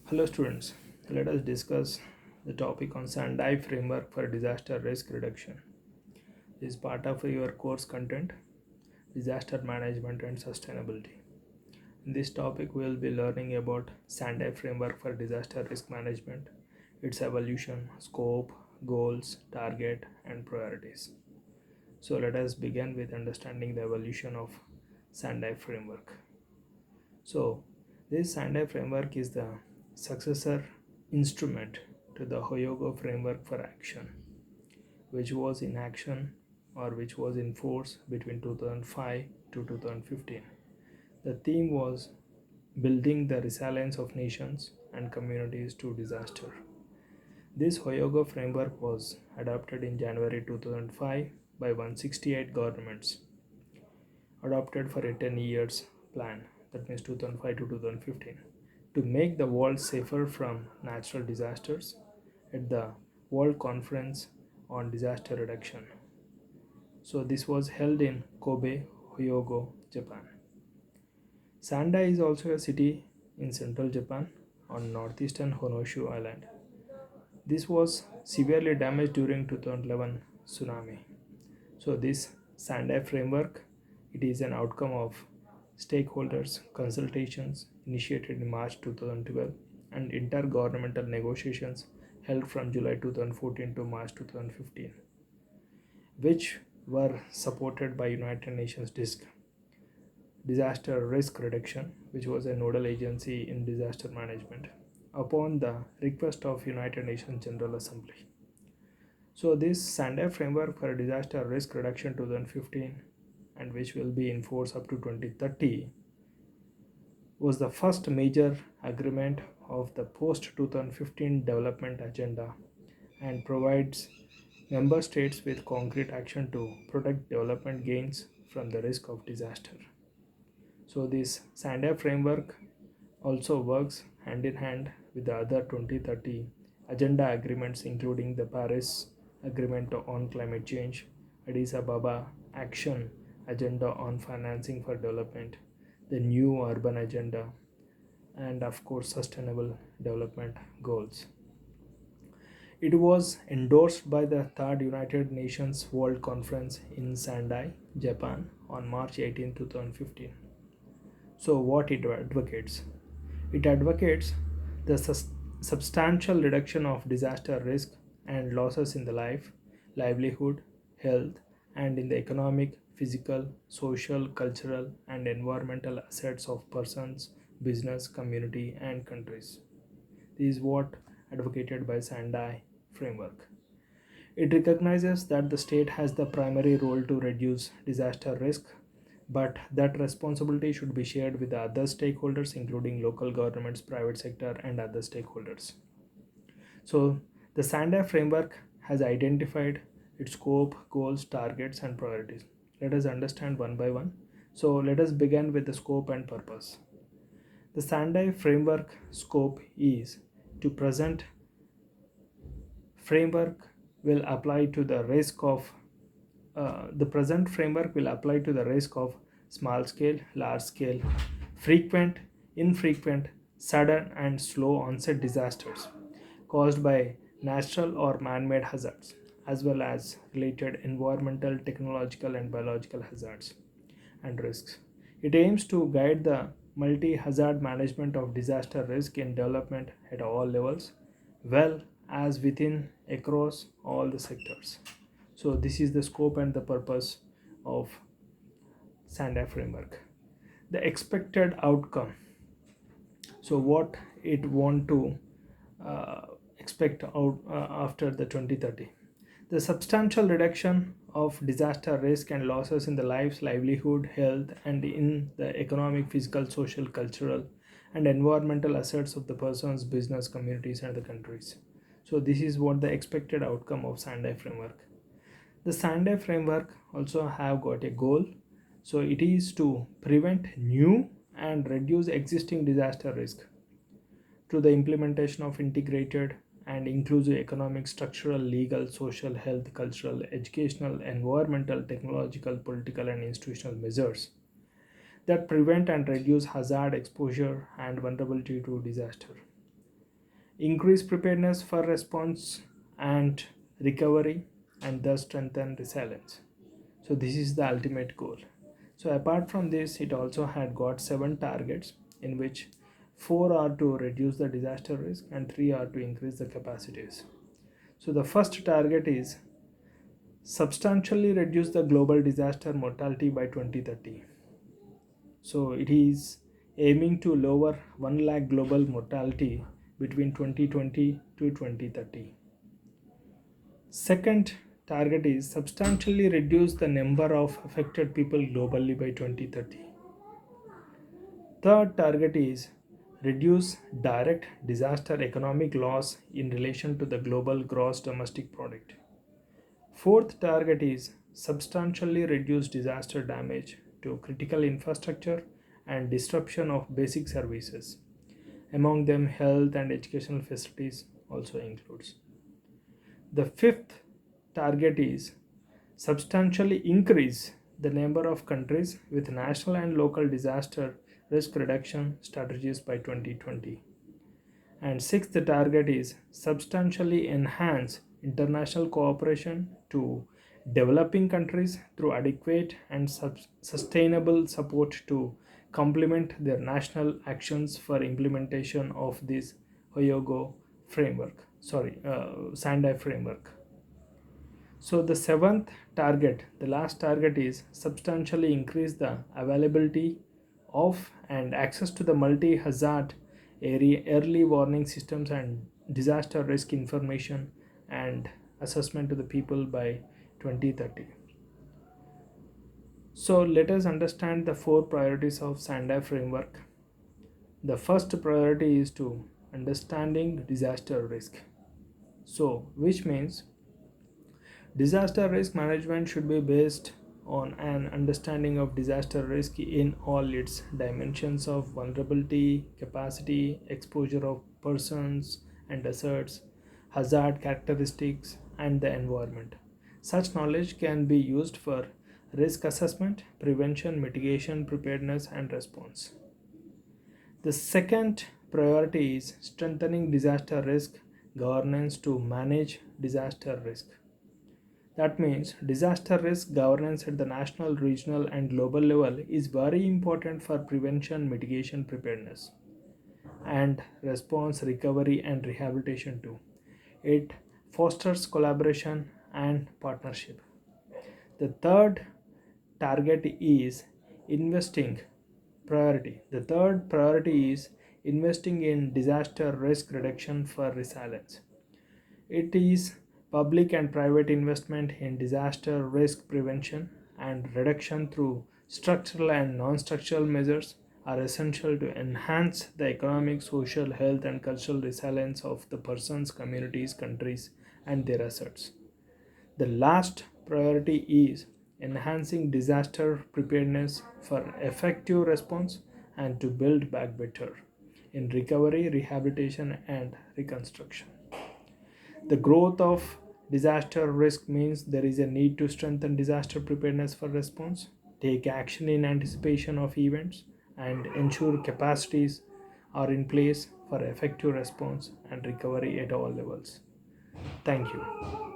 Hello students, let us discuss the topic on Sendai framework for disaster risk reduction. This is part of your course content, disaster management and sustainability. In this topic we will be learning about Sendai framework for disaster risk management, its evolution, scope, goals, target and priorities. So let us begin with understanding the evolution of Sendai framework. So, this Sendai framework is the successor instrument to the Hyogo framework for action, which was in action or which was in force between 2005 to 2015. The theme was building the resilience of nations and communities to disaster. This Hyogo framework was adopted in January 2005 by 168 governments, adopted for a 10 years plan, that means 2005 to 2015, to make the world safer from natural disasters at the World Conference on Disaster Reduction. So this was held in Kobe, Hyogo, Japan. Sendai is also a city in central Japan on northeastern Honshu Island. This was severely damaged during 2011 tsunami. So this Sendai framework, it is an outcome of stakeholders consultations initiated in March 2012 and intergovernmental negotiations held from July 2014 to March 2015, which were supported by United Nations Disaster Risk Reduction, which was a nodal agency in disaster management, upon the request of United Nations General Assembly. So this Sendai framework for disaster risk reduction 2015, and which will be in force up to 2030, was the first major agreement of the post 2015 development agenda and provides member states with concrete action to protect development gains from the risk of disaster. So this Sendai framework also works hand in hand with the other 2030 agenda agreements, including the Paris Agreement on Climate Change, Addis Ababa Action Agenda on Financing for Development, the New Urban Agenda, and of course Sustainable Development Goals. It was endorsed by the Third United Nations World Conference in Sendai, Japan on March 18, 2015. So what it advocates? It advocates the substantial reduction of disaster risk and losses in the life, livelihood, health, and in the economic, physical, social, cultural, and environmental assets of persons, business, community, and countries. This is what advocated by Sendai framework. It recognizes that the state has the primary role to reduce disaster risk, but that responsibility should be shared with the other stakeholders, including local governments, private sector, and other stakeholders. So, the Sendai framework has identified its scope, goals, targets, and priorities. Let us understand one by one. So, let us begin with the scope and purpose. The Sendai framework scope is to present framework will apply to the risk of the present framework will apply to the risk of small scale, large scale, frequent, infrequent, sudden, and slow onset disasters caused by natural or man made hazards, as well as related environmental, technological, and biological hazards and risks. It aims to guide the multi hazard management of disaster risk in development at all levels, well as within across all the sectors. So, this is the scope and the purpose of Sendai framework. The expected outcome. So, what it want to expect out after the 2030. The substantial reduction of disaster risk and losses in the lives, livelihood, health, and in the economic, physical, social, cultural, and environmental assets of the persons, business, communities, and the countries. So, this is what the expected outcome of Sendai framework. The Sendai framework also have got a goal. So, it is to prevent new and reduce existing disaster risk through the implementation of integrated and inclusive economic, structural, legal, social, health, cultural, educational, environmental, technological, political, and institutional measures that prevent and reduce hazard, exposure, and vulnerability to disaster. increase preparedness for response and recovery, and thus strengthen resilience. So this is the ultimate goal. So apart from this, it also had got 7 targets, in which 4 are to reduce the disaster risk and 3 are to increase the capacities. So the first target is substantially reduce the global disaster mortality by 2030. So it is aiming to lower 1 lakh global mortality between 2020 to 2030. Second target is substantially reduce the number of affected people globally by 2030. Third target is reduce direct disaster economic loss in relation to the global gross domestic product. Fourth target is substantially reduce disaster damage to critical infrastructure and disruption of basic services. Among them, health and educational facilities also includes. The fifth target is substantially increase the number of countries with national and local disaster risk reduction strategies by 2020. And sixth target is substantially enhance international cooperation to developing countries through adequate and sustainable support to complement their national actions for implementation of this Hyogo framework, Sendai framework. So the seventh target, the last target, is substantially increase the availability of and access to the multi-hazard area early warning systems and disaster risk information and assessment to the people by 2030. So let us understand the 4 priorities of Sendai framework. The first priority is to understanding disaster risk. So which means disaster risk management should be based on an understanding of disaster risk in all its dimensions of vulnerability, capacity, exposure of persons and assets, hazard characteristics, and the environment. Such knowledge can be used for risk assessment, prevention, mitigation, preparedness, and response. The second priority is strengthening disaster risk governance to manage disaster risk. That means disaster risk governance at the national, regional, and global level is very important for prevention, mitigation, preparedness, and response, recovery, and rehabilitation too. It fosters collaboration and partnership. The third target is investing priority. The third priority is investing in disaster risk reduction for resilience. It is public and private investment in disaster risk prevention and reduction through structural and non-structural measures are essential to enhance the economic, social, health, and cultural resilience of the persons, communities, countries, and their assets. The last priority is enhancing disaster preparedness for effective response and to build back better in recovery, rehabilitation, and reconstruction. The growth of disaster risk means there is a need to strengthen disaster preparedness for response, take action in anticipation of events, and ensure capacities are in place for effective response and recovery at all levels. Thank you.